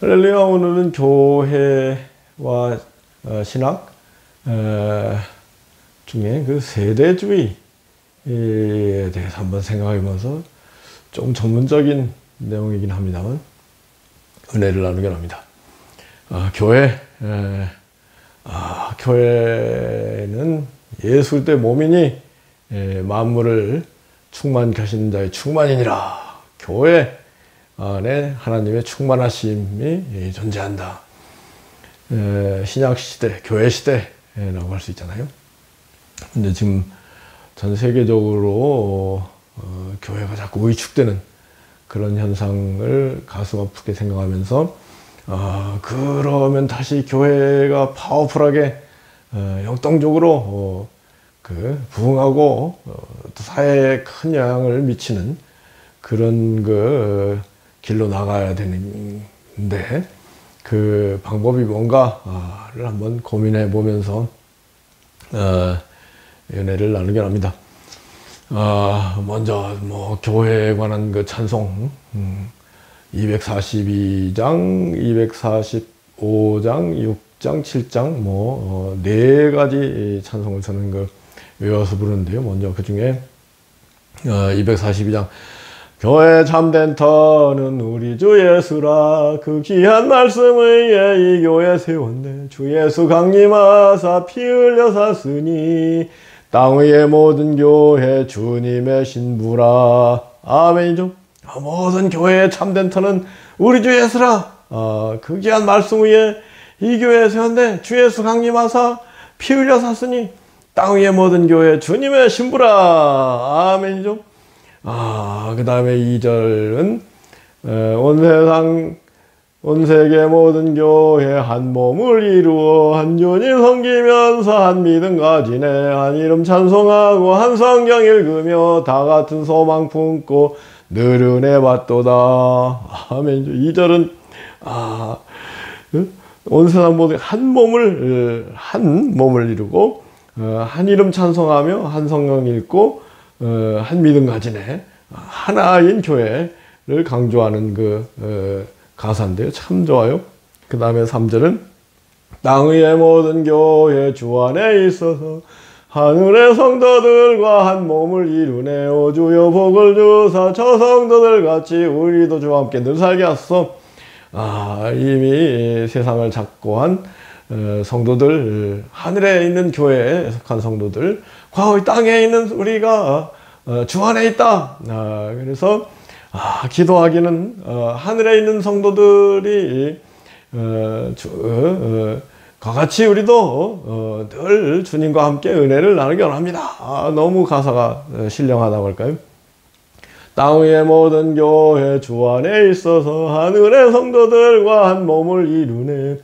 할렐루야. 오늘은 교회와 신학 중에 그 세대주의에 대해서 한번 생각해보면서 좀 전문적인 내용이긴 합니다만 은혜를 나누게 합니다. 교회는 예수의 몸이니 만물을 충만케 하시는 자의 충만이니라. 교회 안에 하나님의 충만하심이 존재한다. 신약시대, 교회시대라고 할 수 있잖아요. 근데 지금 전 세계적으로 교회가 자꾸 위축되는 그런 현상을 가슴 아프게 생각하면서 그러면 다시 교회가 파워풀하게 역동적으로 부흥하고 또 사회에 큰 영향을 미치는 그런 길로 나가야 되는데 그 방법이 뭔가를 한번 고민해 보면서 은혜를 나누게 합니다. 먼저 교회에 관한 그 찬송 242장, 245장, 6장, 7장 네 가지 찬송을 저는 외워서 부르는데요. 먼저 그 중에 242장 교회 참된 터는 우리 주 예수라. 그 귀한 말씀 의에 이 교회 세웠네. 주 예수 강림하사 피 흘려 샀으니 땅 위의 모든 교회 주님의 신부라. 아멘이죠. 모든 교회의 참된 터는 우리 주 예수라. 그 귀한 말씀 위에 이 교회 세웠네. 주 예수 강림하사 피 흘려 샀으니 땅 위의 모든 교회 주님의 신부라. 아멘이죠. 그 다음에 2절은 온 세계 모든 교회 한 몸을 이루어 한 주님 섬기면서 한 믿음 가지네. 한 이름 찬송하고 한 성경 읽으며 다 같은 소망 품고 늘 은혜 받도다. 아멘. 2절은 온 세상 모든 한 몸을 이루고 한 이름 찬송하며 한 성경 읽고 한 믿음 가지네. 하나인 교회를 강조하는 가사인데요. 참 좋아요. 그 다음에 3절은 땅 위의 모든 교회 주 안에 있어서 하늘의 성도들과 한 몸을 이루네. 오 주여 복을 주사 저 성도들 같이 우리도 주와 함께 늘 살게 하소서. 이미 세상을 작고한 성도들, 하늘에 있는 교회에 속한 성도들, 과거 땅에 있는 우리가 주 안에 있다. 그래서 기도하기는 하늘에 있는 성도들이 같이 우리도 늘 주님과 함께 은혜를 나누기 원합니다. 너무 가사가 신령하다고 할까요? 땅 위의 모든 교회 주 안에 있어서 하늘의 성도들과 한 몸을 이루네.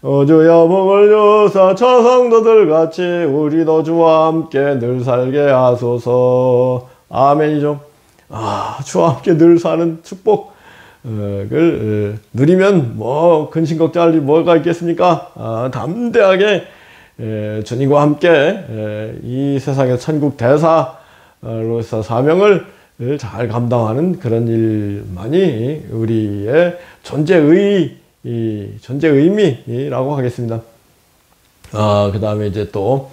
주여 복을 주사 저 성도들 같이 우리도 주와 함께 늘 살게 하소서. 아멘이죠. 주와 함께 늘 사는 축복을 누리면 근심 걱정할 일 뭐가 있겠습니까? 담대하게 주님과 함께 이 세상의 천국 대사로서 사명을 잘 감당하는 그런 일만이 우리의 존재 의미라고 하겠습니다. 그 다음에 이제 또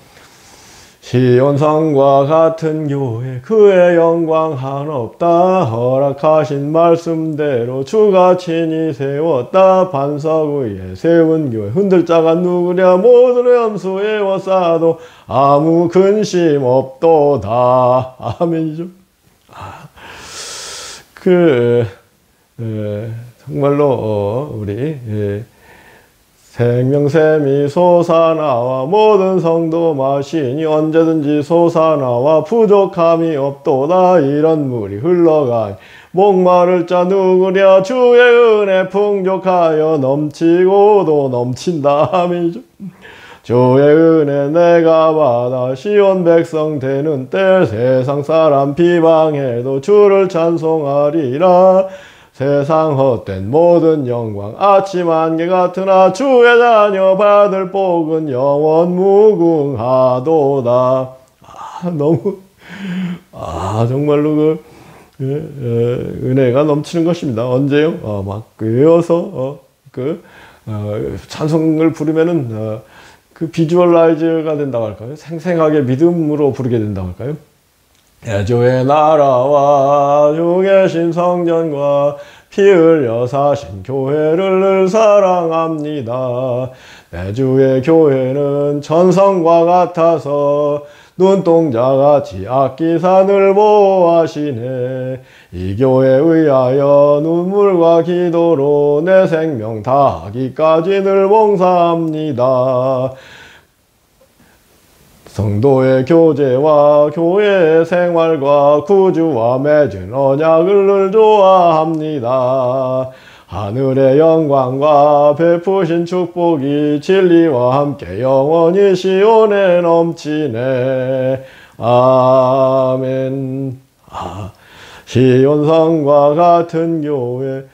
시온성과 같은 교회 그의 영광 하나 없다. 허락하신 말씀대로 주가 친히 세웠다. 반석 위에 세운 교회 흔들 자가 누구랴. 모든 염소에 워싸도 아무 근심 없도다. 아멘이죠. 정말로 우리 생명샘이 솟아나와 모든 성도 마시니 언제든지 솟아나와 부족함이 없도다. 이런 물이 흘러가니 목마를 자 누구랴. 주의 은혜 풍족하여 넘치고도 넘친다. 아멘이죠. 주의 은혜 내가 받아 시온 백성 되는 때 세상 사람 비방해도 주를 찬송하리라. 세상 헛된 모든 영광 아침 안개 같으나 주의 자녀 받을 복은 영원 무궁하도다. 너무 정말로 은혜가 넘치는 것입니다. 언제요? 막 외워서 찬송을 부르면은 그 비주얼라이즈가 된다고 할까요? 생생하게 믿음으로 부르게 된다고 할까요? 애조의 나라와 주 계신 성전과 피 흘려 사신 교회를 늘 사랑합니다. 내 주의 교회는 천성과 같아서 눈동자같이 악기사 늘 보호하시네. 이 교회에 의하여 눈물과 기도로 내 생명 다하기까지 늘 봉사합니다. 성도의 교제와 교회의 생활과 구주와 맺은 언약을 늘 좋아합니다. 하늘의 영광과 베푸신 축복이 진리와 함께 영원히 시온에 넘치네. 아멘. 시온성과 같은 교회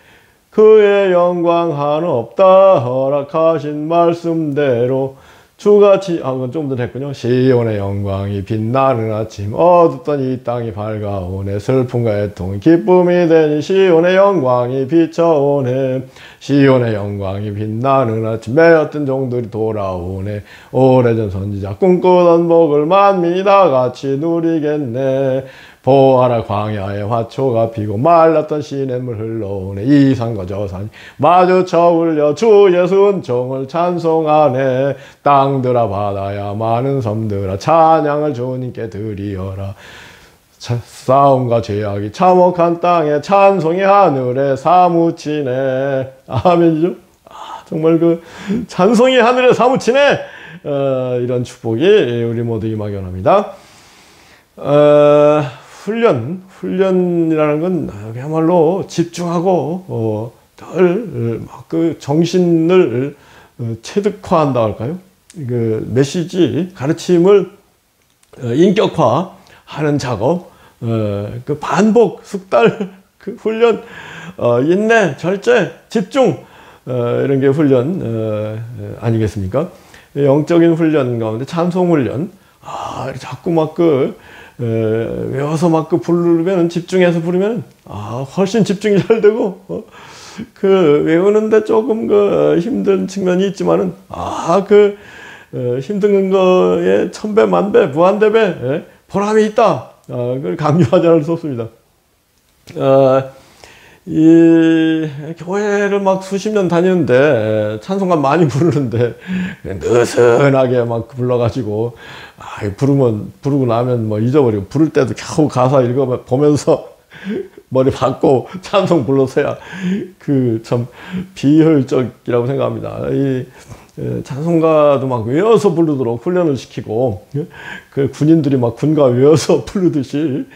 그의 영광 한없다 허락하신 말씀대로 주같이 그건 좀 더 했군요. 시온의 영광이 빛나는 아침 어둡던 이 땅이 밝아오네. 슬픔과 애통이 기쁨이 되니 시온의 영광이 비춰오네. 시온의 영광이 빛나는 아침 매였던 종들이 돌아오네. 오래전 선지자 꿈꾸던 복을 만민이 다 같이 누리겠네. 보아라 광야에 화초가 피고 말랐던 시냇물 흘러오네. 이 산과 저 산이 마주쳐 울려 주 예수 은총을 찬송하네. 땅들아 바다야 많은 섬들아 찬양을 주님께 드리어라. 싸움과 죄악이 참혹한 땅에 찬송이 하늘에 사무치네. 아멘이죠? 정말 그 찬송이 하늘에 사무치네. 이런 축복이 우리 모두에게 막연합니다. 훈련이라는 건 그야말로 집중하고 늘 그 정신을 체득화한다 할까요? 그 메시지 가르침을 인격화하는 작업, 그 반복, 숙달, 그 훈련, 인내, 절제, 집중 이런 게 훈련 아니겠습니까? 영적인 훈련 가운데 찬송 훈련, 자꾸 막 외워서 막 부르면 집중해서 부르면 훨씬 집중이 잘 되고 외우는데 조금 힘든 측면이 있지만은 힘든 거에 천배 만배 무한대배 보람이 있다. 그걸 강조하지 않을 수 없습니다. 이 교회를 막 수십 년 다니는데 찬송가 많이 부르는데 느슨하게 막 불러가지고 부르고 나면 뭐 잊어버리고 부를 때도 겨우 가사 보면서 머리 박고 찬송 불러서야 참 비효율적이라고 생각합니다. 이 찬송가도 막 외워서 부르도록 훈련을 시키고 그 군인들이 막 군가 외워서 부르듯이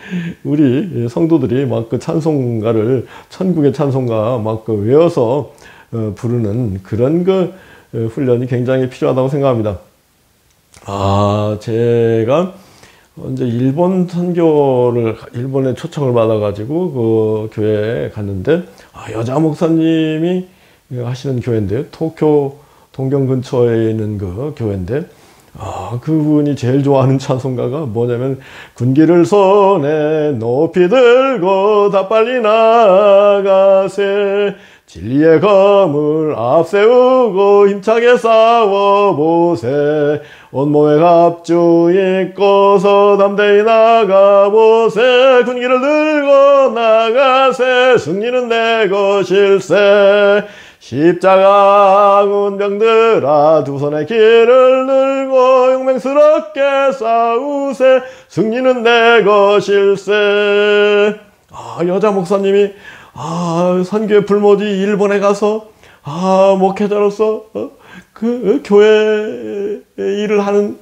우리 성도들이 막 그 찬송가를 천국의 찬송가 막 외워서 부르는 그런 훈련이 굉장히 필요하다고 생각합니다. 제가 이제 일본 선교를 일본에 초청을 받아가지고 그 교회에 갔는데 여자 목사님이 하시는 교회인데요. 도쿄 동경 근처에 있는 그 교회인데 그분이 제일 좋아하는 찬송가가 뭐냐면 군기를 손에 높이 들고 다 빨리 나가세 진리의 검을 앞세우고 힘차게 싸워보세 온몸에 갑주 입고서 담대히 나가보세 군기를 들고 나가세 승리는 내 것일세 십자가 운병들아 두 손에 길을 들고 용맹스럽게 싸우세 승리는 내 것일세. 여자 목사님이 선교의 불모지 일본에 가서 목회자로서 그 교회 일을 하는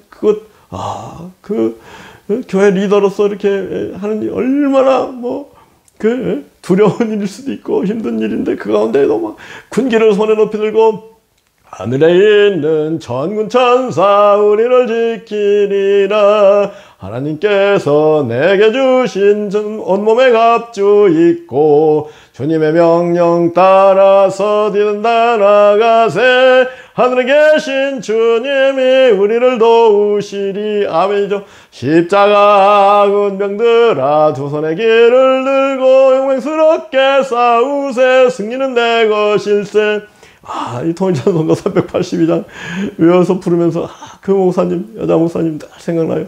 교회 리더로서 이렇게 하는 일이 얼마나 두려운 일일 수도 있고 힘든 일인데 그 가운데에도 막 군기를 손에 높이 들고 하늘에 있는 천군 천사 우리를 지키리라 하나님께서 내게 주신 온몸에 갑주 입고 주님의 명령 따라서 뒤른다 나가세 하늘에 계신 주님이 우리를 도우시리. 아멘이죠. 십자가 군병들아 두 손에 길을 들고 용맹스럽게 싸우세 승리는 내 것일세. 이 통일찬송가 382장 외워서 부르면서 그 목사님, 여자 목사님 늘 생각나요.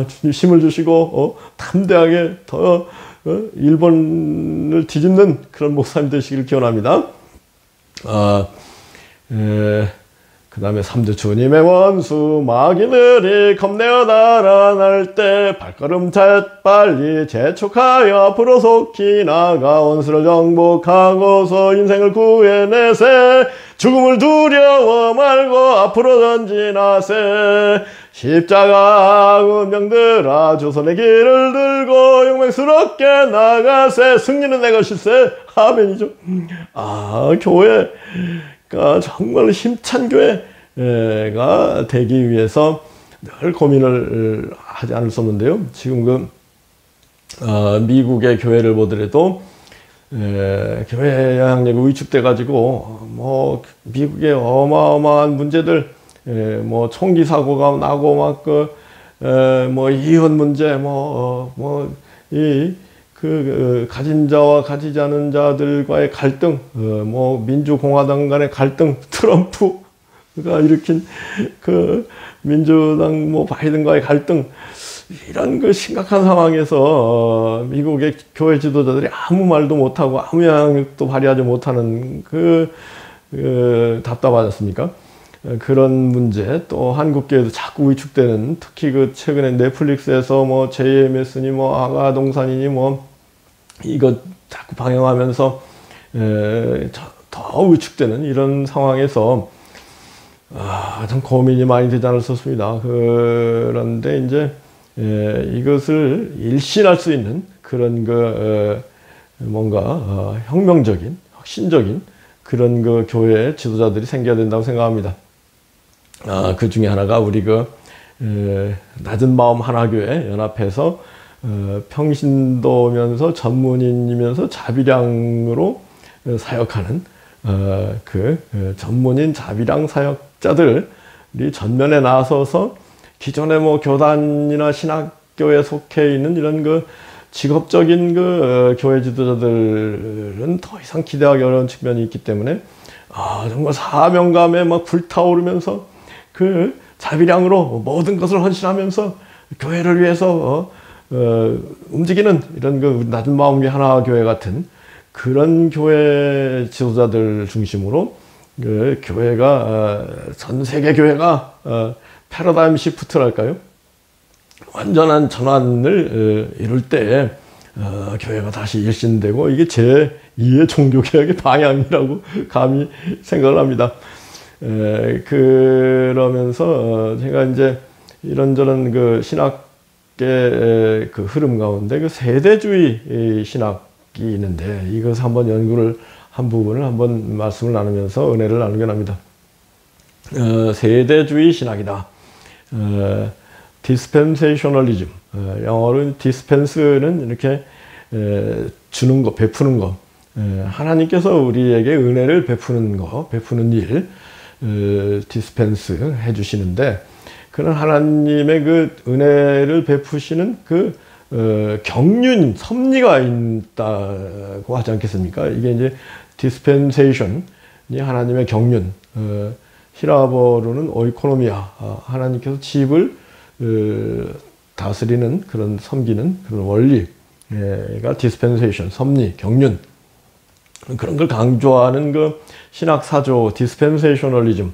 주님 힘을 주시고 담대하게 더 일본을 뒤집는 그런 목사님 되시길 기원합니다. 그 다음에 3주 주님의 원수 마귀들이 겁내어 달아날 때 발걸음 재빨리 재촉하여 앞으로 속히 나가 원수를 정복하고서 인생을 구해내세. 죽음을 두려워 말고 앞으로 전진하세. 십자가 운명들아 조선의 길을 들고 용맹스럽게 나가세. 승리는 내 것일세. 아멘이죠. 교회가 정말 힘찬 교회가 되기 위해서 늘 고민을 하지 않을 수 없는데요. 지금 미국의 교회를 보더라도 교회 영향력이 위축돼 가지고 미국의 어마어마한 문제들, 총기 사고가 나고 이혼 문제, 가진 자와 가지지 않은 자들과의 갈등, 민주공화당 간의 갈등, 트럼프가 일으킨 민주당 바이든과의 갈등, 이런 심각한 상황에서 미국의 교회 지도자들이 아무 말도 못하고 아무 영향력도 발휘하지 못하는 답답하지 않습니까? 그런 문제, 또 한국교회도 자꾸 위축되는, 특히 최근에 넷플릭스에서 JMS니 아가동산이니 이거 자꾸 방영하면서 더 위축되는 이런 상황에서 참 고민이 많이 되지 않을 수 없습니다. 그런데 이제 이것을 일신할 수 있는 그런 뭔가 혁명적인, 혁신적인 그런 교회 지도자들이 생겨야 된다고 생각합니다. 그 중에 하나가 우리 낮은 마음 하나교회 연합해서 평신도면서 전문인이면서 자비량으로 사역하는 전문인 자비량 사역자들이 전면에 나서서 기존의 교단이나 신학교에 속해 있는 이런 직업적인 교회 지도자들은 더 이상 기대하기 어려운 측면이 있기 때문에 정말 사명감에 불타오르면서 자비량으로 모든 것을 헌신하면서 교회를 위해서 움직이는 이런 낮은 마음의 하나 교회 같은 그런 교회 지도자들 중심으로 교회가 전 세계 교회가 패러다임 시프트랄까요? 완전한 전환을 이룰 때 교회가 다시 일신되고, 이게 제2의 종교개혁의 방향이라고 감히 생각을 합니다. 그러면서 제가 이제 이런저런 신학계 흐름 가운데 세대주의 신학이 있는데, 이것을 한번 연구를 한 부분을 한번 말씀을 나누면서 은혜를 나누게 합니다. 세대주의 신학이다. dispensationalism, 영어로 dispense는 이렇게 주는 거, 베푸는 거, 하나님께서 우리에게 은혜를 베푸는 일, dispense 해주시는데, 그런 하나님의 은혜를 베푸시는 경륜, 섭리가 있다고 하지 않겠습니까? 이게 이제 dispensation이 하나님의 경륜, 히라버로는 오이코노미아, 하나님께서 집을 다스리는 그런 섬기는 그런 원리가 dispensation, 섭리, 경륜, 그런 걸 강조하는 신학 사조 dispensationalism,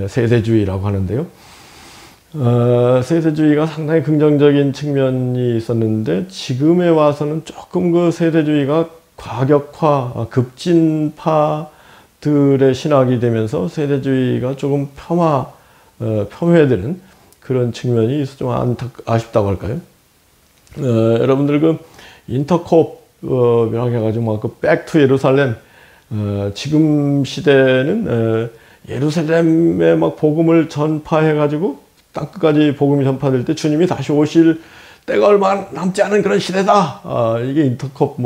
세대주의라고 하는데요. 세대주의가 상당히 긍정적인 측면이 있었는데, 지금에 와서는 조금 세대주의가 과격화, 급진파들의 신학이 되면서 세대주의가 조금 폄훼되는 그런 측면이 있어 좀 아쉽다고 할까요? 여러분들 인터콥이라고 해가지고 백투 예루살렘, 지금 시대는 예루살렘에 복음을 전파해가지고 땅끝까지 복음이 전파될 때 주님이 다시 오실 때가 얼마 남지 않은 그런 시대다. 이게 인터콥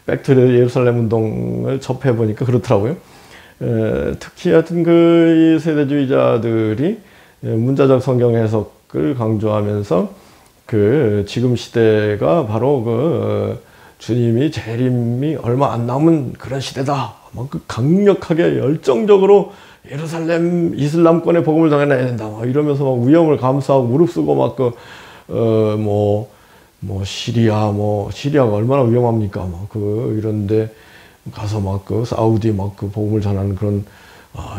백투 예루살렘 운동을 접해 보니까 그렇더라고요. 특히 하여튼 이 세대주의자들이 문자적 성경 해석을 강조하면서 지금 시대가 바로 주님이 재림이 얼마 안 남은 그런 시대다. 막 강력하게 열정적으로 예루살렘 이슬람권의 복음을 전해내야 된다. 막 이러면서 막 위험을 감수하고 무릅쓰고 막 시리아가 얼마나 위험합니까? 이런데 가서 사우디 복음을 전하는 그런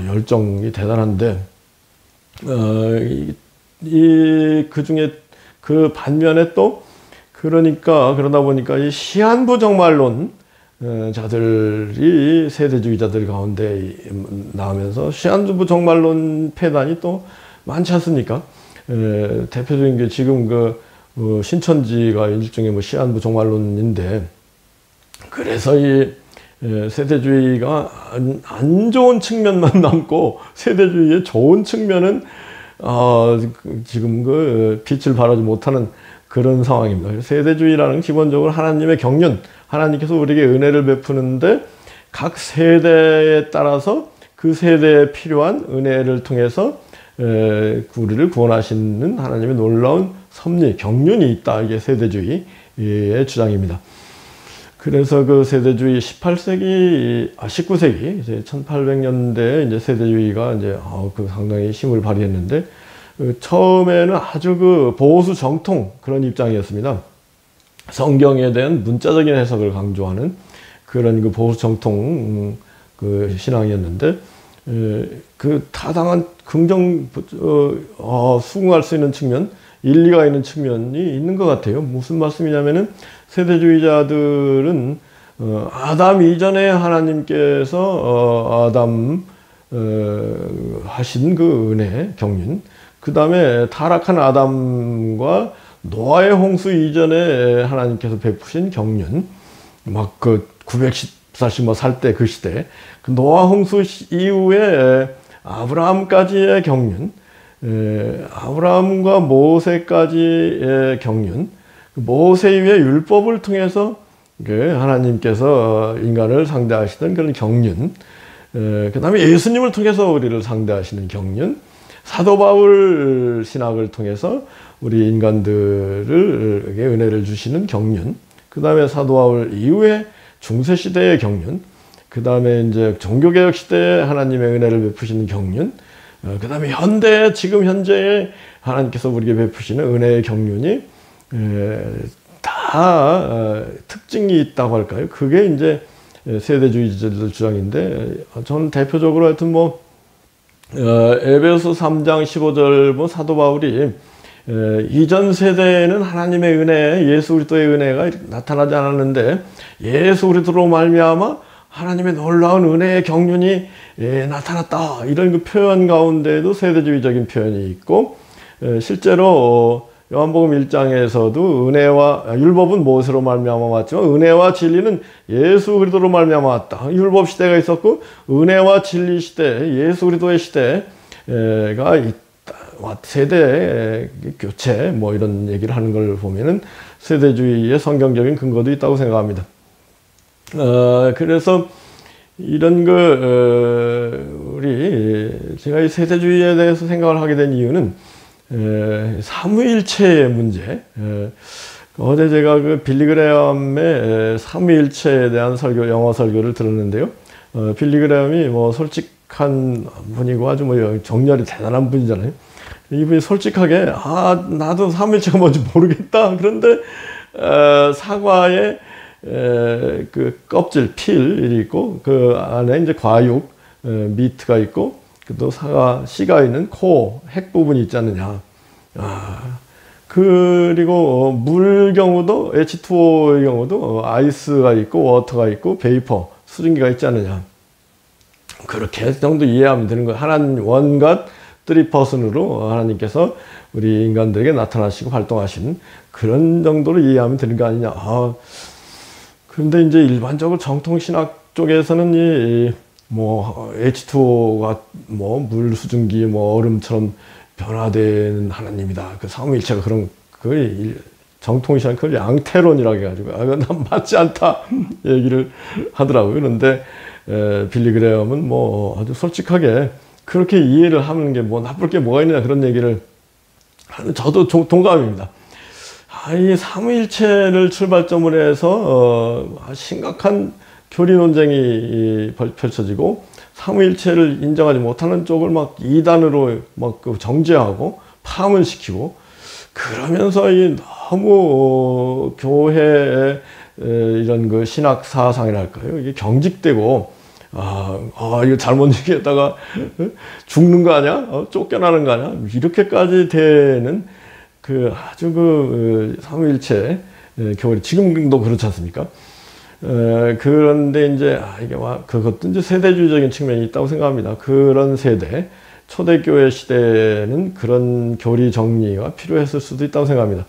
열정이 대단한데, 그 중에 그 반면에 또 그러다 보니까 이 시한부 정말론 자들이 세대주의자들 가운데 나오면서 시한부 정말론 패단이 또 많지 않습니까? 대표적인 게 지금 신천지가 일종의 시한부 정말론인데, 그래서 이 세대주의가 안 좋은 측면만 남고 세대주의의 좋은 측면은 지금 빛을 발하지 못하는 그런 상황입니다. 세대주의라는 기본적으로 하나님의 경륜, 하나님께서 우리에게 은혜를 베푸는데 각 세대에 따라서 그 세대에 필요한 은혜를 통해서 우리를 구원하시는 하나님의 놀라운 섭리, 경륜이 있다. 이게 세대주의의 주장입니다. 그래서 그 세대주의 19세기, 이제 1800년대에 이제 세대주의가 이제 상당히 힘을 발휘했는데, 처음에는 아주 보수 정통 그런 입장이었습니다. 성경에 대한 문자적인 해석을 강조하는 그런 보수 정통 신앙이었는데, 타당한 수긍할 수 있는 측면, 일리가 있는 측면이 있는 것 같아요. 무슨 말씀이냐면은, 세대주의자들은 아담 이전에 하나님께서 하신 그 은혜, 경륜, 그 다음에 타락한 아담과 노아의 홍수 이전에 하나님께서 베푸신 경륜, 910살씩 살 때 그 시대, 그 노아 홍수 이후에 아브라함까지의 경륜, 아브라함과 모세까지의 경륜, 모세 이후의 율법을 통해서 하나님께서 인간을 상대하시던 그런 경륜, 그 다음에 예수님을 통해서 우리를 상대하시는 경륜, 사도 바울 신학을 통해서 우리 인간들에게 은혜를 주시는 경륜, 그 다음에 사도 바울 이후에 중세시대의 경륜, 그 다음에 이제 종교개혁 시대에 하나님의 은혜를 베푸시는 경륜, 그 다음에 지금 현재에 하나님께서 우리에게 베푸시는 은혜의 경륜이 다 특징이 있다고 할까요? 그게 이제 세대주의자들 주장인데, 저는 대표적으로 하여튼 에베소 3장 15절 사도 바울이 이전 세대에는 하나님의 은혜, 예수 그리스도의 은혜가 나타나지 않았는데 예수 그리스도로 말미암아 하나님의 놀라운 은혜의 경륜이 나타났다. 이런 표현 가운데에도 세대주의적인 표현이 있고, 실제로 요한복음 1장에서도 율법은 모세로 말미암아 왔지만 은혜와 진리는 예수 그리스도로 말미암아 왔다. 율법 시대가 있었고 은혜와 진리 시대, 예수 그리스도의 시대가 있다. 세대 교체 이런 얘기를 하는 걸 보면은 세대주의의 성경적인 근거도 있다고 생각합니다. 그래서 이런 제가 이 세대주의에 대해서 생각을 하게 된 이유는 삼위일체의 문제. 어제 제가 빌리 그레엄의 삼위일체에 대한 영어 설교를 들었는데요. 빌리 그레엄이 솔직한 분이고 아주 정열이 대단한 분이잖아요. 이분이 솔직하게 나도 삼위일체가 뭔지 모르겠다. 그런데 사과에 그 껍질 필이 있고 그 안에 이제 과육 미트가 있고 또 씨가 있는 핵 부분이 있지 않느냐. 그리고 물 경우도 H2O의 경우도 아이스가 있고 워터가 있고 베이퍼 수증기가 있지 않느냐. 그렇게 정도 이해하면 되는 거예요. 하나님 원갓 3퍼슨으로 하나님께서 우리 인간들에게 나타나시고 활동하시는 그런 정도로 이해하면 되는 거 아니냐. 그런데 이제 일반적으로 정통신학 쪽에서는 H2O가 물 수증기 얼음처럼 변화되는 하나님이다. 그 삼위일체가 그런 정통신학 그걸 양태론이라고 해가지고 난 맞지 않다 얘기를 하더라고요. 그런데 빌리 그레엄은 아주 솔직하게 그렇게 이해를 하는 게 나쁠 게 뭐가 있느냐 그런 얘기를 저도 동감입니다. 이 삼위일체를 출발점으로 해서 심각한 교리 논쟁이 펼쳐지고 삼위일체를 인정하지 못하는 쪽을 막 이단으로 막 정죄하고 파문시키고 그러면서 이 너무 교회의 이런 그 신학 사상이랄까요? 이게 경직되고 이거 잘못 얘기했다가 죽는 거 아니야? 쫓겨나는 거 아니야? 이렇게까지 되는 그 아주 그 삼위일체 교리 지금도 그렇지 않습니까? 그런데 이제 이게 그것도 이제 세대주의적인 측면이 있다고 생각합니다. 그런 세대 초대교회 시대에는 그런 교리 정리가 필요했을 수도 있다고 생각합니다.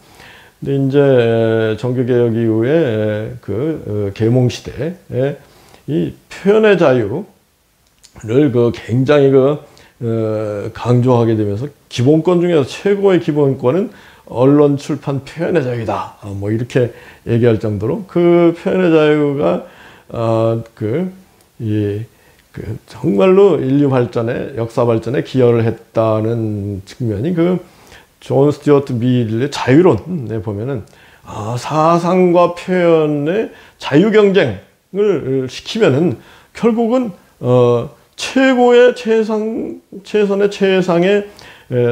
근데 이제 종교개혁 이후에 그 계몽 시대에 이 표현의 자유를 굉장히 강조하게 되면서 기본권 중에서 최고의 기본권은 언론, 출판, 표현의 자유다. 뭐 이렇게 얘기할 정도로 그 표현의 자유가 정말로 인류 발전에 역사 발전에 기여를 했다는 측면이 존 스튜어트 밀의 자유론에 보면은 사상과 표현의 자유 경쟁을 시키면은 결국은 최고의 최선의 최상의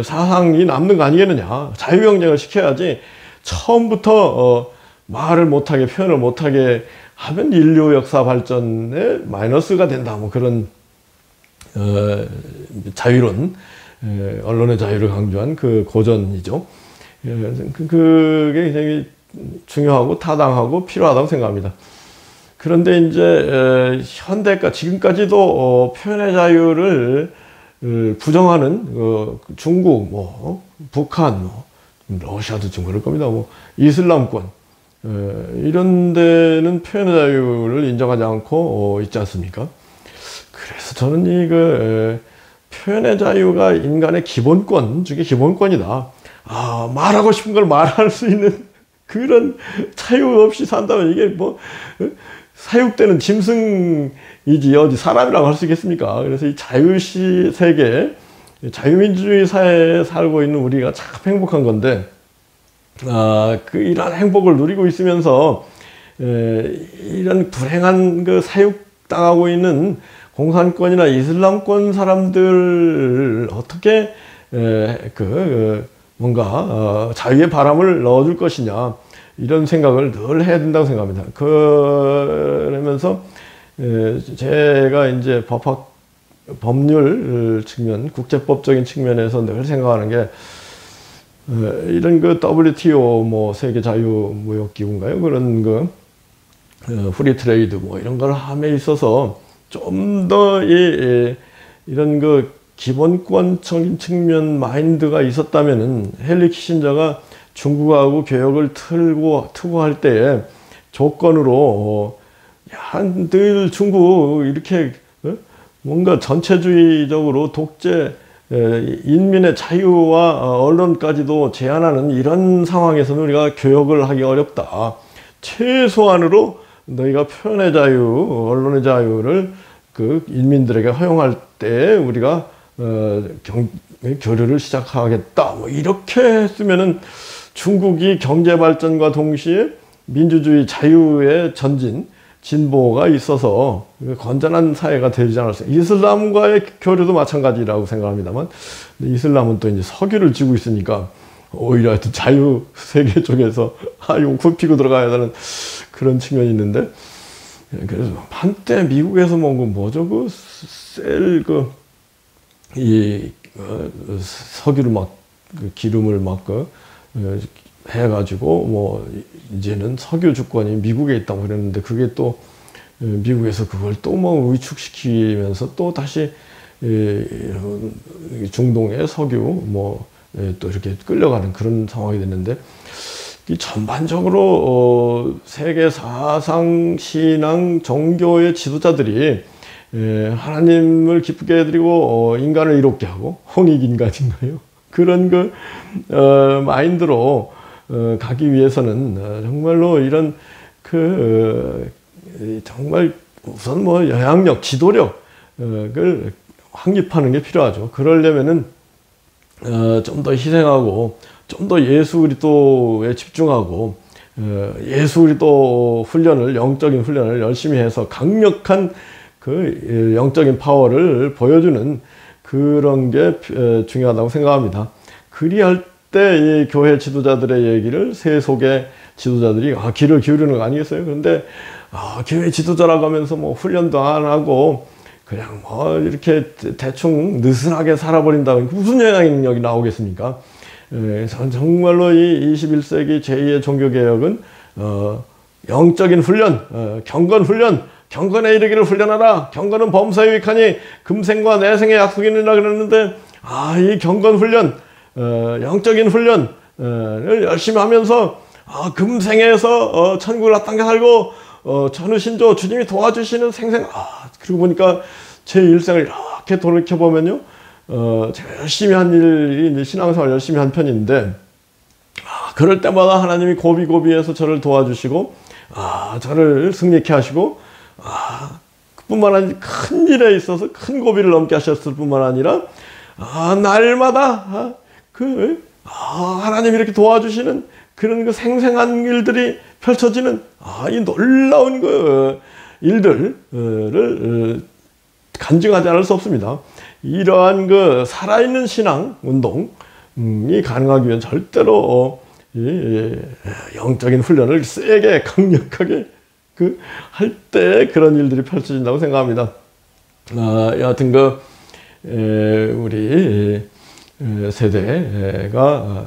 사상이 남는 거 아니겠느냐. 자유 경쟁을 시켜야지 처음부터 말을 못하게 표현을 못하게 하면 인류 역사 발전에 마이너스가 된다. 뭐 그런 자유론, 언론의 자유를 강조한 그 고전이죠. 그게 굉장히 중요하고 타당하고 필요하다고 생각합니다. 그런데 이제 지금까지도 표현의 자유를 부정하는 중국, 북한, 러시아도 좀 그럴 겁니다. 이슬람권 이런 데는 표현의 자유를 인정하지 않고 있지 않습니까? 그래서 저는 표현의 자유가 인간의 기본권 중에 기본권이다. 말하고 싶은 걸 말할 수 있는 그런 자유 없이 산다면 이게 사육되는 짐승이지 어디 사람이라고 할 수 있겠습니까? 그래서 이 자유시 세계, 자유민주주의 사회에 살고 있는 우리가 참 행복한 건데, 이런 행복을 누리고 있으면서 이런 불행한 사육당하고 있는 공산권이나 이슬람권 사람들 어떻게 뭔가 자유의 바람을 넣어줄 것이냐 이런 생각을 늘 해야 된다고 생각합니다. 그러면서 제가 이제 법률 측면, 국제법적인 측면에서 늘 생각하는 게 이런 WTO 세계 자유무역기구인가요? 그런 프리트레이드 이런 걸 함에 있어서 좀 더 이런 기본권적인 측면 마인드가 있었다면은 헨리 키신저가 중국하고 교역을 트고 할 때에 조건으로 늘 중국 이렇게 뭔가 전체주의적으로 독재 인민의 자유와 언론까지도 제한하는 이런 상황에서는 우리가 교역을 하기 어렵다. 최소한으로 너희가 표현의 자유, 언론의 자유를 인민들에게 허용할 때 우리가 교류를 시작하겠다. 이렇게 했으면은 중국이 경제 발전과 동시에 민주주의 자유의 전진, 진보가 있어서 건전한 사회가 되지 않았어요. 이슬람과의 교류도 마찬가지라고 생각합니다만, 이슬람은 또 이제 석유를 쥐고 있으니까 오히려 자유 세계 쪽에서 이거 굽히고 들어가야 되는 그런 측면이 있는데, 그래서 한때 미국에서 뭐죠 석유를 기름을 해가지고 이제는 석유 주권이 미국에 있다고 그랬는데 그게 또 미국에서 그걸 또 위축시키면서 또 다시 중동의 석유 또 이렇게 끌려가는 그런 상황이 됐는데, 이 전반적으로 세계 사상, 신앙, 종교의 지도자들이 하나님을 기쁘게 해드리고 인간을 이롭게 하고 홍익인간인가요? 그런 마인드로 가기 위해서는 정말로 이런 정말 우선 영향력, 지도력을 확립하는 게 필요하죠. 그러려면은 좀 더 희생하고 좀 더 예수 그리스도에 집중하고 예수 그리스도 훈련을, 영적인 훈련을 열심히 해서 강력한 그 영적인 파워를 보여주는 그런 게 중요하다고 생각합니다. 그리할 때 이 교회 지도자들의 얘기를 세속의 지도자들이 귀를 기울이는 거 아니겠어요? 그런데 교회 지도자라고 하면서 뭐 훈련도 안 하고 그냥 뭐 이렇게 대충 느슨하게 살아버린다. 무슨 영향력이 나오겠습니까? 정말로 이 21세기 제2의 종교개혁은 영적인 훈련, 경건훈련, 경건에 이르기를 훈련하라. 경건은 범사에 유익하니 금생과 내생의 약속이 있느니라 그랬는데 이 경건훈련, 영적인 훈련을 열심히 하면서 금생에서 천국을 앞당겨 살고 전우신조 주님이 도와주시는 생생. 그러고 보니까 제 일생을 이렇게 돌이켜보면요, 제가 열심히 한 일이 신앙생활 열심히 한 편인데 그럴 때마다 하나님이 고비고비해서 저를 도와주시고 저를 승리케 하시고 그뿐만 아니라 큰 일에 있어서 큰 고비를 넘게 하셨을 뿐만 아니라 날마다 하나님이 이렇게 도와주시는 그런 그 생생한 일들이 펼쳐지는 이 놀라운 그 일들을 간증하지 않을 수 없습니다. 이러한 그 살아있는 신앙 운동이 가능하기 위한 절대로 영적인 훈련을 세게 강력하게 할 때 그런 일들이 펼쳐진다고 생각합니다. 여하튼 우리 세대가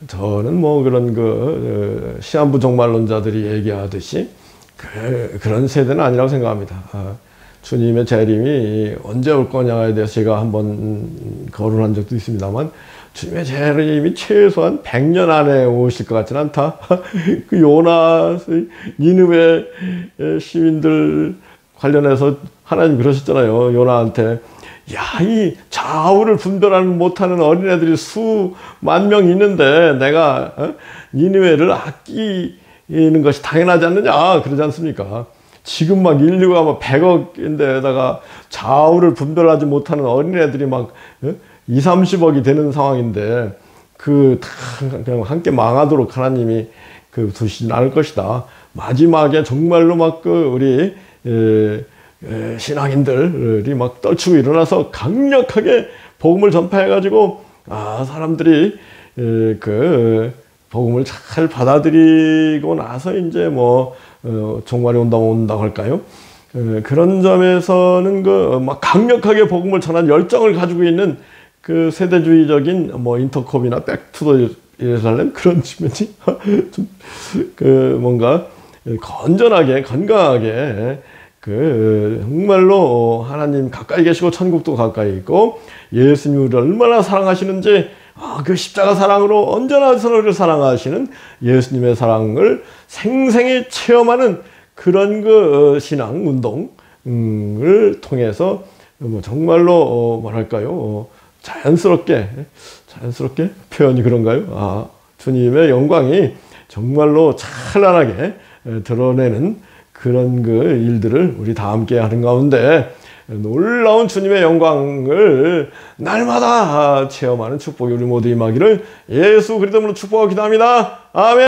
저는 뭐 그런 시한부 종말론자들이 얘기하듯이 그런 세대는 아니라고 생각합니다. 주님의 재림이 언제 올 거냐에 대해서 제가 한번 거론한 적도 있습니다만 주님의 재림이 최소한 100년 안에 오실 것 같지는 않다. 그 요나, 니느웨 시민들 관련해서 하나님 그러셨잖아요. 요나한테 이 좌우를 분별하는 못하는 어린애들이 수만 명 있는데 내가 니느웨를 아끼는 것이 당연하지 않느냐 그러지 않습니까? 지금 막 인류가 막 100억인데다가 좌우를 분별하지 못하는 어린애들이 막 2, 30억이 되는 상황인데 그냥 함께 망하도록 하나님이 두시진 않을 것이다. 마지막에 정말로 막 우리 신앙인들이 막 떨치고 일어나서 강력하게 복음을 전파해가지고 사람들이 복음을 잘 받아들이고 나서 이제 뭐 종말이 온다고 할까요? 그런 점에서는 막 강력하게 복음을 전한 열정을 가지고 있는 그 세대주의적인 뭐 인터콥이나 백투더 예루살렘 그런 측면이 좀 뭔가 건전하게 건강하게 정말로 하나님 가까이 계시고 천국도 가까이 있고 예수님이 우리를 얼마나 사랑하시는지 그 십자가 사랑으로 언제나 서로를 사랑하시는 예수님의 사랑을 생생히 체험하는 그런 신앙 운동을 통해서 정말로 뭐랄까요, 자연스럽게 표현이 그런가요? 주님의 영광이 정말로 찬란하게 드러내는 그런 일들을 우리 다 함께 하는 가운데 놀라운 주님의 영광을 날마다 체험하는 축복이 우리 모두 임하기를 예수 그리스도로 축복하고 기도합니다. 아멘.